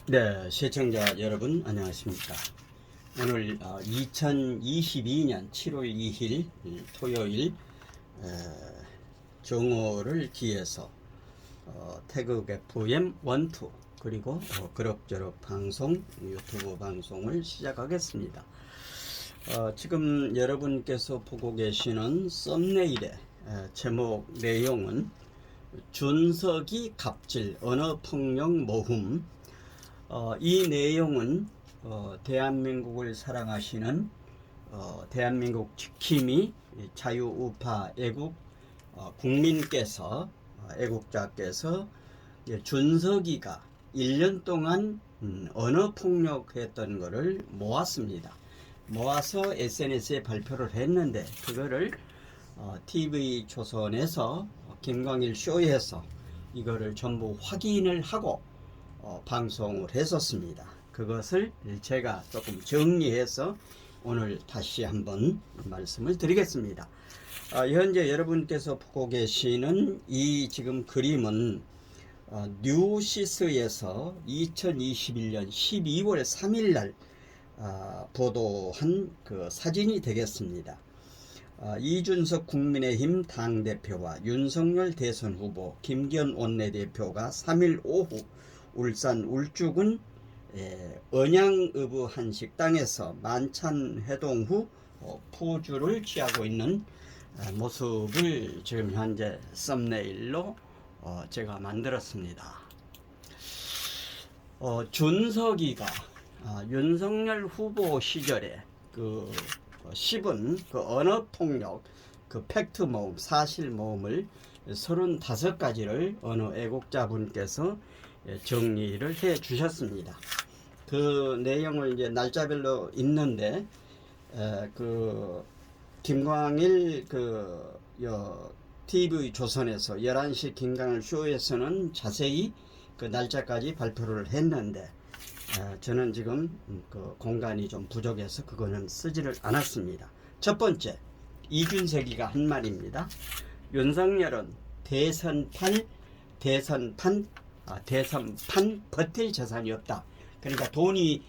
네, 시청자 여러분 안녕하십니까. 오늘 2022년 7월 2일 토요일 정오를 기해서 태극 FM 1, 2 그리고 그럭저럭 방송 유튜브 방송을 시작하겠습니다. 지금 여러분께서 보고 계시는 썸네일의 제목 내용은 준석이 갑질 언어폭력 모흠. 이 내용은 대한민국을 사랑하시는 대한민국 지킴이 자유우파 애국 국민께서 애국자께서 준석이가 1년 동안 언어폭력했던 것을 모았습니다. 모아서 SNS에 발표를 했는데 그거를 TV조선에서 김광일 쇼에서 이거를 전부 확인을 하고 방송을 했었습니다. 그것을 제가 조금 정리해서 오늘 다시 한번 말씀을 드리겠습니다. 현재 여러분께서 보고 계시는 이 지금 그림은 뉴시스에서 2021년 12월 3일 날 보도한 그 사진이 되겠습니다. 이준석 국민의힘 당대표와 윤석열 대선 후보, 김기현 원내대표가 3일 오후 울산 울주군 언양읍의 한 식당에서 만찬 회동 후 포주를 취하고 있는 모습을 지금 현재 썸네일로 제가 만들었습니다. 준석이가 윤석열 후보 시절에 그 씹은 그 언어폭력 그 팩트 모음 사실 모음을 35가지를 어느 애국자분께서 정리를 해 주셨습니다. 그 내용을 이제 날짜별로 있는데 그 김광일 그 TV 조선에서 11시 김광일 쇼에서는 자세히 그 날짜까지 발표를 했는데 저는 지금 그 공간이 좀 부족해서 그거는 쓰지를 않았습니다. 첫 번째, 이준석이가 한 말입니다. 윤석열은 대선판 버틸 재산이 없다. 그러니까 돈이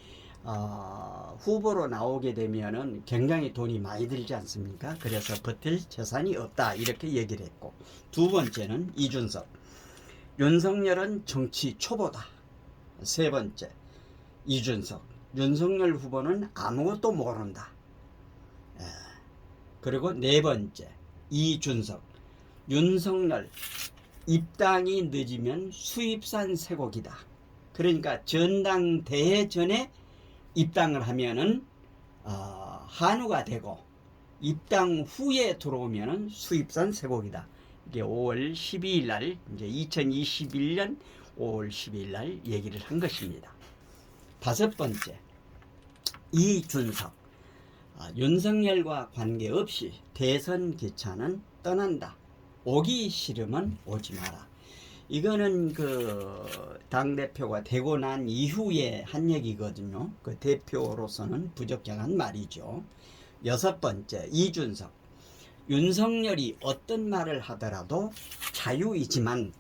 후보로 나오게 되면은 굉장히 돈이 많이 들지 않습니까? 그래서 버틸 재산이 없다 이렇게 얘기를 했고, 두 번째는 이준석, 윤석열은 정치 초보다. 세 번째, 이준석, 윤석열 후보는 아무것도 모른다. 그리고 네 번째, 이준석, 윤석열 입당이 늦으면 수입산 쇠고기다. 그러니까 전당대회 전에 입당을 하면은 한우가 되고 입당 후에 들어오면은 수입산 쇠고기다. 이게 5월 12일 날 이제 2021년 5월 12일 날 얘기를 한 것입니다. 다섯 번째, 이준석, 윤석열과 관계없이 대선 기차는 떠난다. 오기 싫으면 오지 마라. 이거는 그 당대표가 되고 난 이후에 한 얘기거든요. 그 대표로서는 부적절한 말이죠. 여섯 번째, 이준석, 윤석열이 어떤 말을 하더라도 자유이지만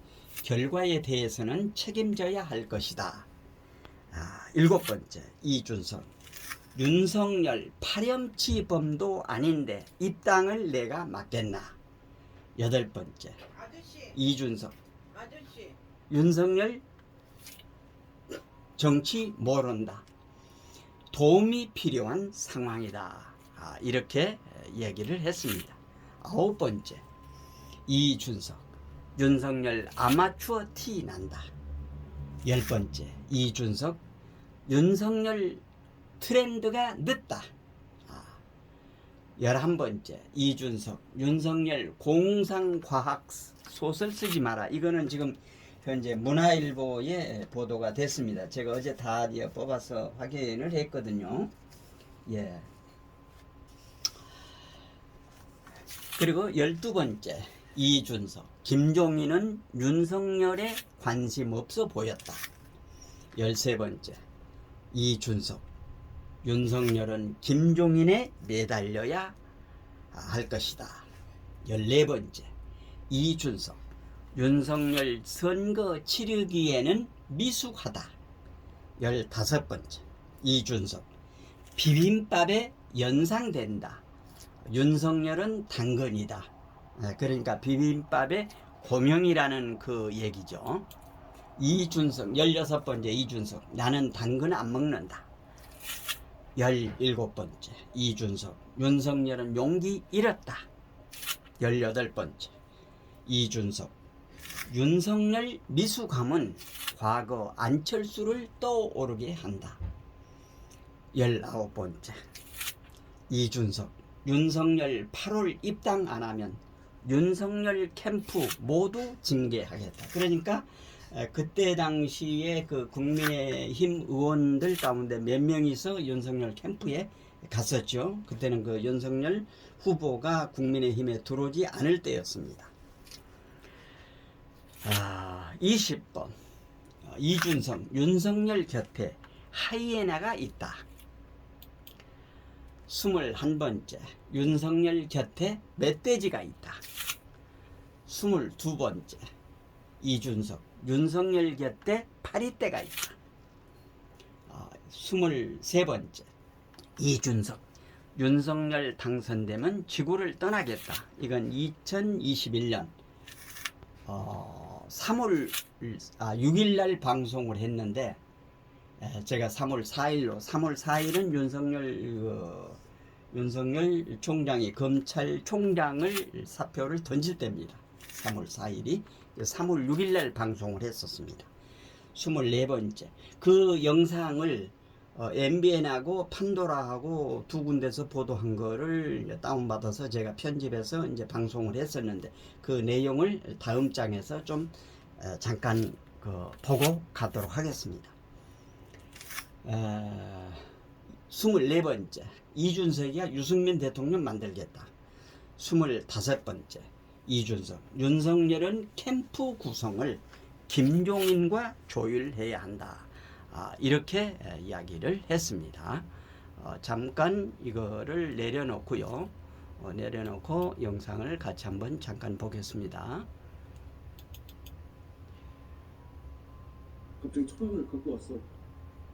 결과에 대해서는 책임져야 할 것이다. 일곱 번째, 이준석, 윤석열 파렴치범도 아닌데 입당을 내가 맡겠나. 여덟 번째, 이준석, 윤석열 정치 모른다. 도움이 필요한 상황이다. 이렇게 얘기를 했습니다. 아홉 번째, 이준석, 윤석열 아마추어 티 난다. 열 번째, 이준석, 윤석열 트렌드가 늦다. 11번째, 이준석, 윤석열 공상과학 소설 쓰지 마라. 이거는 지금 현재 문화일보에 보도가 됐습니다. 제가 어제 다 뽑아서 확인을 했거든요. 예. 그리고 12번째, 이준석, 김종인은 윤석열에 관심 없어 보였다. 13번째, 이준석, 윤석열은 김종인에 매달려야 할 것이다. 14번째, 이준석, 윤석열 선거 치르기에는 미숙하다. 15번째 이준석 비빔밥에 연상된다. 윤석열은 당근이다. 그러니까 비빔밥의 고명이라는 그 얘기죠. 이준석 16번째 이준석 나는 당근 안 먹는다. 17번째 이준석 윤석열은 용기 잃었다. 18번째 이준석 윤석열 미숙함은 과거 안철수를 떠오르게 한다. 19번째 이준석 윤석열 8월 입당 안 하면 윤석열 캠프 모두 징계하겠다. 그러니까 그때 당시에 그 국민의힘 의원들 가운데 몇 명이서 윤석열 캠프에 갔었죠. 그때는 그 윤석열 후보가 국민의힘에 들어오지 않을 때였습니다. 20번 이준석 윤석열 곁에 하이에나가 있다. 21번째 윤석열 곁에 멧돼지가 있다. 22번째 이준석 윤석열 곁에 파리떼가 있다. 23번째 이준석 윤석열 당선되면 지구를 떠나겠다. 이건 2021년 3월 6일 날 방송을 했는데 제가 3월 4일은 윤석열 총장이 검찰총장을 사표를 던질 때입니다. 3월 4일이 3월 6일 날 방송을 했었습니다. 24번째 그 영상을 MBN하고 판도라하고 두 군데서 보도한 거를 다운받아서 제가 편집해서 이제 방송을 했었는데 그 내용을 다음 장에서 좀 잠깐 보고 가도록 하겠습니다. 24번째 이준석이가 유승민 대통령 만들겠다. 25번째 이준석 윤석열은 캠프 구성을 김종인과 조율해야 한다. 이렇게 이야기를 했습니다. 잠깐 이거를 내려놓고요. 내려놓고 영상을 같이 한번 잠깐 보겠습니다. 갑자기 처방을 갖고 왔어.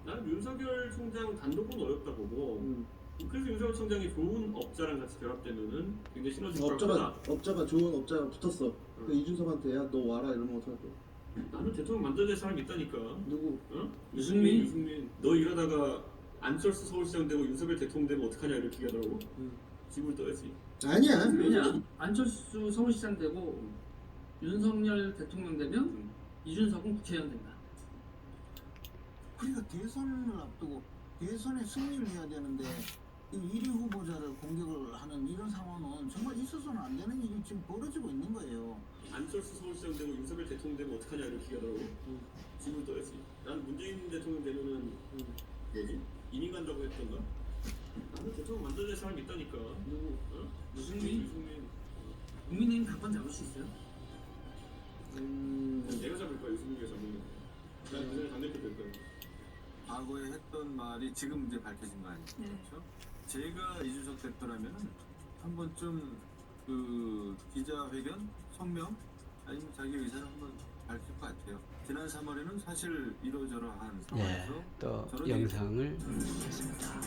나는 윤석열 총장 단독은 어렵다 보고 그래서 윤석열 총장이 좋은 업자랑 같이 결합되면은 굉장히 시너지가 업자가 좋은 업자가 붙었어. 그 이준석한테 야 너 와라 이러면 어떡할 거야? 나는 대통령 만들어야 될 사람이 있다니까. 누구? 유승민. 너 이러다가 안철수 서울시장 되고 윤석열 대통령 되면 어떡하냐 이렇게 얘기하더라고. 지구를 떠야지. 아니야. 왜냐? 안철수 서울시장 되고 윤석열 대통령 되면 이준석은 국회의원 된다. 그러니까 대선을 앞두고 대선에 승리를 해야 되는데 이 1위 후보자를 공격을 하는 이런 상황은 정말 있어서는 안 되는 일이 지금 벌어지고 있는 거예요. 안철수 서울시장 되고 윤석열 대통령 되면 어떡하냐 이렇게 얘기하더라고. 지구를 떠야지. 난 문재인 대통령 되면은 뭐지? 이민 간다고 했던가? 나는 대통령 만들어야 될 사람이 있다니까. 누구? 유승민. 국민의힘 당권 잡을 수 있어요? 내가 잡을 거야. 유승민이가 잡는 거. 난 윤석열 당대표 될 거야. 과거에 했던 말이 지금 이제 밝혀진 거 아니에요? 네. 그렇죠? 제가 이준석 대표라면은 한 번쯤 그 기자회견, 성명 아니면 자기 의사를 한번 밝힐 것 같아요. 지난 3월에는 사실 이러저러한 상황에서 또 저런 영상을 보겠습니다.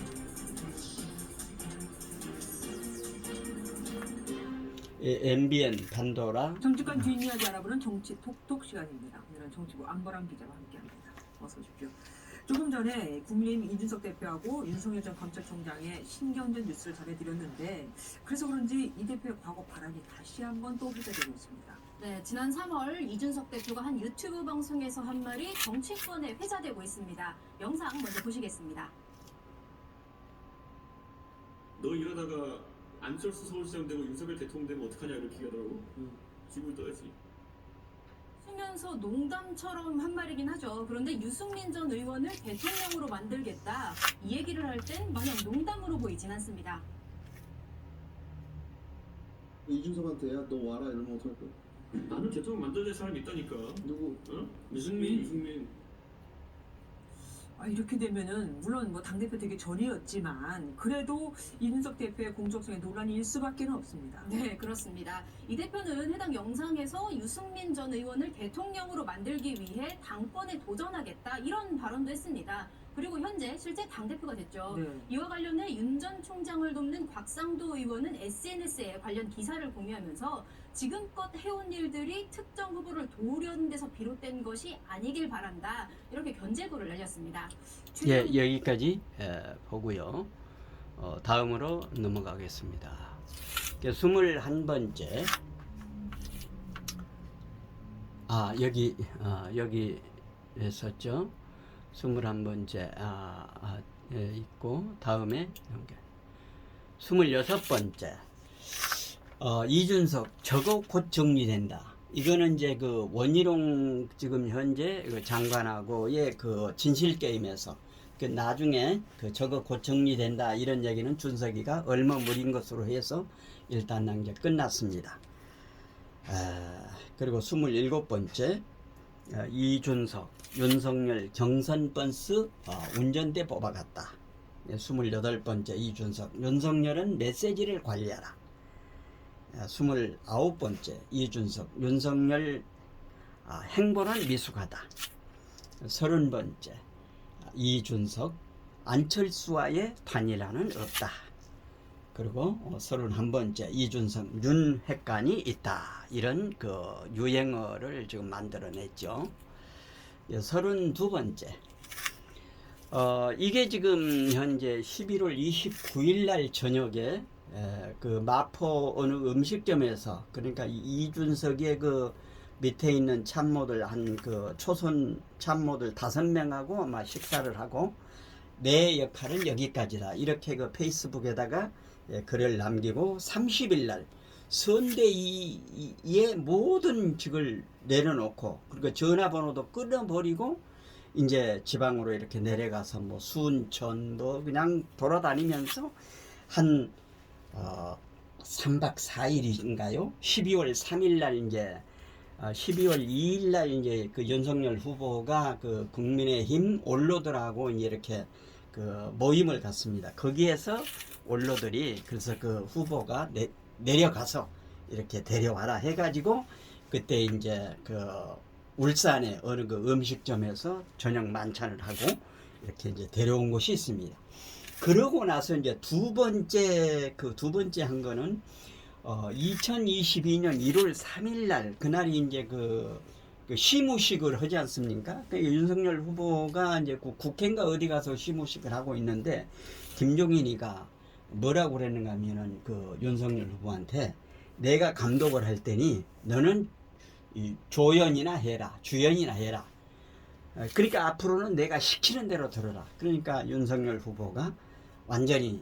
MBN 판도라 정치권 뒷이야기 알아보는 정치 톡톡 시간입니다. 오늘은 정치부 안보람 기자와 함께합니다. 어서 오십시오. 조금 전에 국민의힘 이준석 대표하고 윤석열 전 검찰총장의 신경전 뉴스를 전해드렸는데 그래서 그런지 이 대표의 과거 발언이 다시 한번 또 회자되고 있습니다. 네, 지난 3월 이준석 대표가 한 유튜브 방송에서 한 말이 정치권에 회자되고 있습니다. 영상 먼저 보시겠습니다. 너 이러다가 안철수 서울시장 되고 윤석열 대통령 되면 어떡하냐 이렇게 얘기하더라고. 지구를 떠야지. 쓰면서 농담처럼 한 말이긴 하죠. 그런데 유승민 전 의원을 대통령으로 만들겠다 이 얘기를 할 땐 마냥 농담으로 보이진 않습니다. 이준석한테 야 너 와라 이러면 어떡할 거야? 나는 대통령 만들어야 될 사람이 있다니까. 누구? 유승민. 이렇게 되면은 물론 뭐 당대표 되기 전이었지만 그래도 이준석 대표의 공적성에 논란이 일 수밖에 없습니다. 네, 그렇습니다. 이 대표는 해당 영상에서 유승민 전 의원을 대통령으로 만들기 위해 당권에 도전하겠다 이런 발언도 했습니다. 그리고 현재 실제 당대표가 됐죠. 네. 이와 관련해 윤 전 총장을 돕는 곽상도 의원은 SNS에 관련 기사를 공유하면서 지금껏 해온 일들이 특정 후보를 도우려는 데서 비롯된 것이 아니길 바란다. 이렇게 견제구를 날렸습니다. 예, 여기까지 보고요. 다음으로 넘어가겠습니다. 21번째. 여기 했었죠. 21번째 있고 다음에 26번째. 이준석 저거 곧 정리된다. 이거는 이제 그 원희룡 지금 현재 그 장관하고의 그 진실 게임에서 그 나중에 그 저거 곧 정리된다 이런 얘기는 준석이가 얼마 무린 것으로 해서 일단 이제 끝났습니다. 그리고 27번째 이준석 윤석열 경선 번스 운전대 뽑아갔다. 28번째 이준석 윤석열은 메시지를 관리하라. 29번째 이준석 윤석열 행보는 미숙하다. 30번째 이준석 안철수와의 단일화는 없다. 그리고 31번째 이준석 윤핵관이 있다. 이런 그 유행어를 지금 만들어냈죠. 32번째 이게 지금 현재 11월 29일 날 저녁에 그 마포 어느 음식점에서 그러니까 이준석의 그 밑에 있는 참모들 한 그 초선 참모들 5명하고 막 식사를 하고 내 역할은 여기까지다 이렇게 그 페이스북에다가 글을 남기고 30일 날 선대위의 모든 직을 내려놓고 그리고 전화번호도 끊어버리고 이제 지방으로 이렇게 내려가서 뭐 순천 뭐 그냥 돌아다니면서 한 3박 4일인가요? 12월 3일 날 이제 12월 2일 날 이제 그 윤석열 후보가 그 국민의힘 원로들하고 이제 이렇게 그 모임을 갖습니다. 거기에서 원로들이 그래서 그 후보가 내려가서 이렇게 데려와라 해가지고 그때 이제 그 울산의 어느 그 음식점에서 저녁 만찬을 하고 이렇게 이제 데려온 곳이 있습니다. 그러고 나서 이제 두 번째 한 거는 2022년 1월 3일 날 그날이 이제 그 시무식을 하지 않습니까? 그 윤석열 후보가 이제 국회인가 어디 가서 시무식을 하고 있는데 김종인이가 뭐라고 그랬는가 하면은 그 윤석열 후보한테 내가 감독을 할 테니 너는 조연이나 해라, 주연이나 해라. 그러니까 앞으로는 내가 시키는 대로 들어라. 그러니까 윤석열 후보가 완전히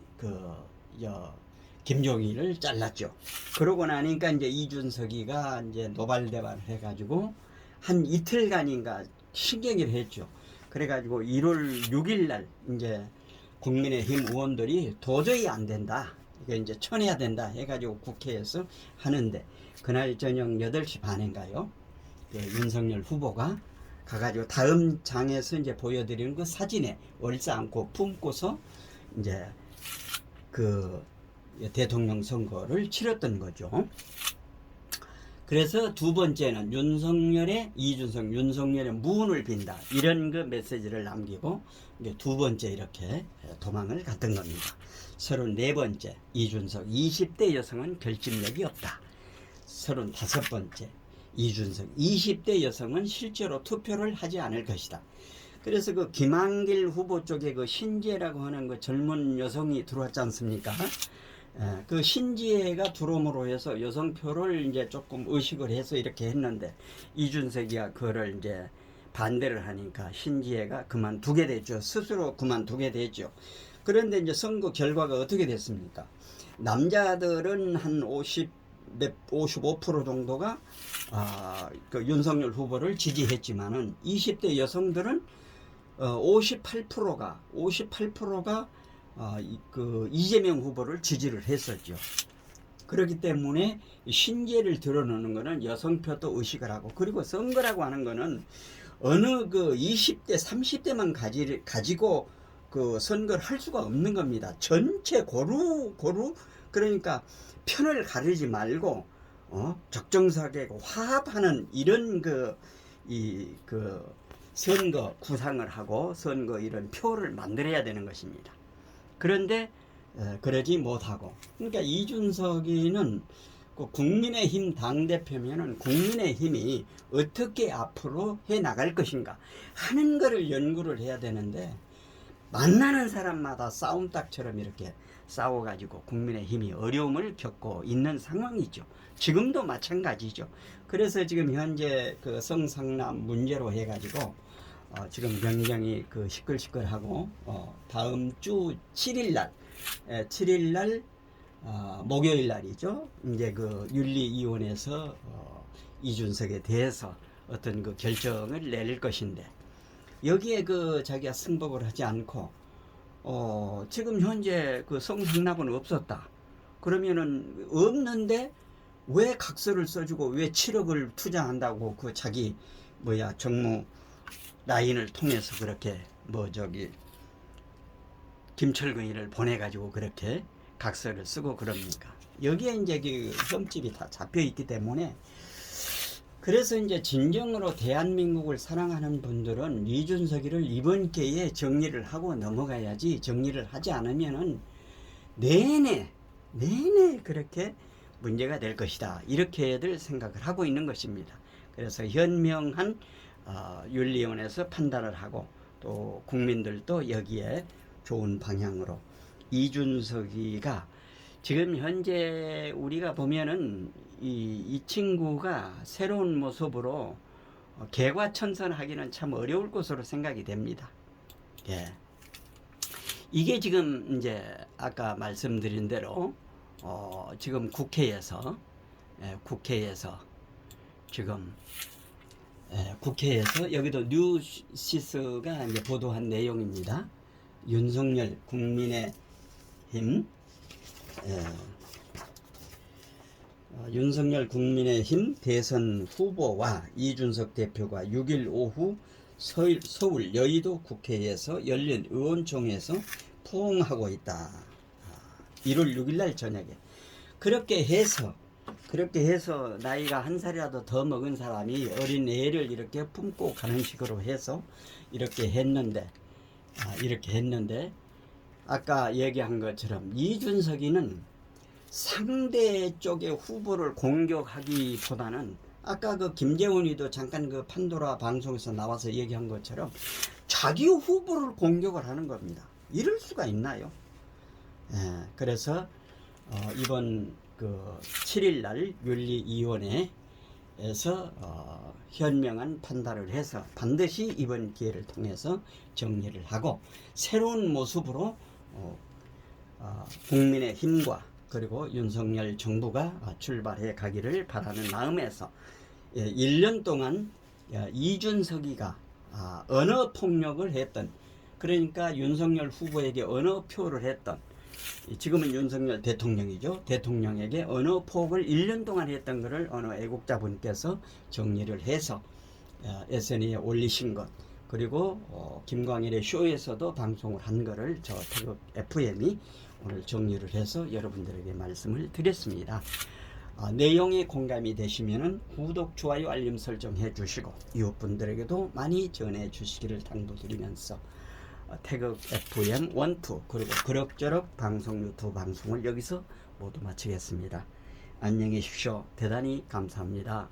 김종인을 잘랐죠. 그러고 나니까 이제 이준석이가 이제 노발대발을 해가지고 한 이틀간인가 신경을 했죠. 그래가지고 1월 6일 날 이제 국민의힘 의원들이 도저히 안 된다. 이거 이제 쳐내야 된다 해가지고 국회에서 하는데 그날 저녁 8시 반인가요? 윤석열 후보가 가가지고 다음 장에서 이제 보여드리는 그 사진에 얼싸 안고 품고서 이제 그 대통령 선거를 치렀던 거죠. 그래서 두 번째는 이준석 윤석열의 무운을 빈다 이런 그 메시지를 남기고 이제 두 번째 이렇게 도망을 갔던 겁니다. 34번째 이준석 20대 여성은 결집력이 없다. 35번째 이준석 20대 여성은 실제로 투표를 하지 않을 것이다. 그래서 그 김한길 후보 쪽에 그 신지혜라고 하는 그 젊은 여성이 들어왔지 않습니까? 그 신지혜가 들어옴으로 해서 여성표를 이제 조금 의식을 해서 이렇게 했는데 이준석이가 그거를 이제 반대를 하니까 신지혜가 그만두게 됐죠. 스스로 그만두게 됐죠. 그런데 이제 선거 결과가 어떻게 됐습니까? 남자들은 한 55% 정도가 그 윤석열 후보를 지지했지만은 20대 여성들은 58%가 그 이재명 후보를 지지를 했었죠. 그렇기 때문에 신기를 드러내는 것은 여성표도 의식을 하고 그리고 선거라고 하는 것은 어느 그 20대, 30대만 가지고 그 선거를 할 수가 없는 겁니다. 전체 고루 그러니까 편을 가르지 말고 적정석에 화합하는 이런 그 선거 구상을 하고 선거 이런 표를 만들어야 되는 것입니다. 그런데 그러지 못하고, 그러니까 이준석이는 그 국민의힘 당대표면은 국민의힘이 어떻게 앞으로 해 나갈 것인가 하는 거를 연구를 해야 되는데, 만나는 사람마다 싸움닭처럼 이렇게 싸워가지고 국민의힘이 어려움을 겪고 있는 상황이죠. 지금도 마찬가지죠. 그래서 지금 현재 그 성상남 문제로 해가지고 지금 굉장히 그 시끌시끌하고 다음 주 7일날 목요일 날이죠. 이제 그 윤리위원회에서 이준석에 대해서 어떤 그 결정을 내릴 것인데, 여기에 그 자기가 승복을 하지 않고 지금 현재 그 성상납은 없었다. 그러면은 없는데 왜 각서를 써주고 왜 7억을 투자한다고 그 자기 정무 라인을 통해서 그렇게 김철근이를 보내가지고 그렇게 각서를 쓰고 그럽니까? 여기에 이제 그 흠집이 다 잡혀 있기 때문에, 그래서 이제 진정으로 대한민국을 사랑하는 분들은 이준석이를 이번 기회에 정리를 하고 넘어가야지, 정리를 하지 않으면은 내내 그렇게 문제가 될 것이다, 이렇게들 생각을 하고 있는 것입니다. 그래서 현명한 윤리위원회에서 판단을 하고, 또 국민들도 여기에 좋은 방향으로 이준석이가 지금 현재 우리가 보면은 이 친구가 새로운 모습으로 개과천선하기는 참 어려울 것으로 생각이 됩니다. 예. 이게 지금 이제 아까 말씀드린 대로 지금 국회에서 지금 국회에서 여기도 뉴시스가 이제 보도한 내용입니다. 윤석열 국민의힘 윤석열 국민의힘 대선 후보와 이준석 대표가 6일 오후 서울 여의도 국회에서 열린 의원총회에서 포옹하고 있다. 1월 6일 날 저녁에 그렇게 해서 나이가 한 살이라도 더 먹은 사람이 어린 애를 이렇게 품고 가는 식으로 해서 이렇게 했는데 아까 얘기한 것처럼 이준석이는 상대 쪽의 후보를 공격하기보다는 아까 그 김재훈이도 잠깐 그 판도라 방송에서 나와서 얘기한 것처럼 자기 후보를 공격을 하는 겁니다. 이럴 수가 있나요? 그래서 이번 그 7일 날 윤리위원회에서 현명한 판단을 해서 반드시 이번 기회를 통해서 정리를 하고 새로운 모습으로 국민의 힘과 그리고 윤석열 정부가 출발해 가기를 바라는 마음에서 1년 동안 이준석이가 언어 폭력을 했던, 그러니까 윤석열 후보에게 언어 표를 했던, 지금은 윤석열 대통령이죠. 대통령에게 언어 폭을 1년 동안 했던 것을 어느 애국자분께서 정리를 해서 SNS에 올리신 것, 그리고 김광일의 쇼에서도 방송을 한 것을 저 태극 FM이 오늘 정리를 해서 여러분들에게 말씀을 드렸습니다. 내용에 공감이 되시면은 구독, 좋아요, 알림 설정해 주시고 이웃분들에게도 많이 전해 주시기를 당부드리면서 태극 FM 1, 2 그리고 그럭저럭 방송 유튜브 방송을 여기서 모두 마치겠습니다. 안녕히 계십시오. 대단히 감사합니다.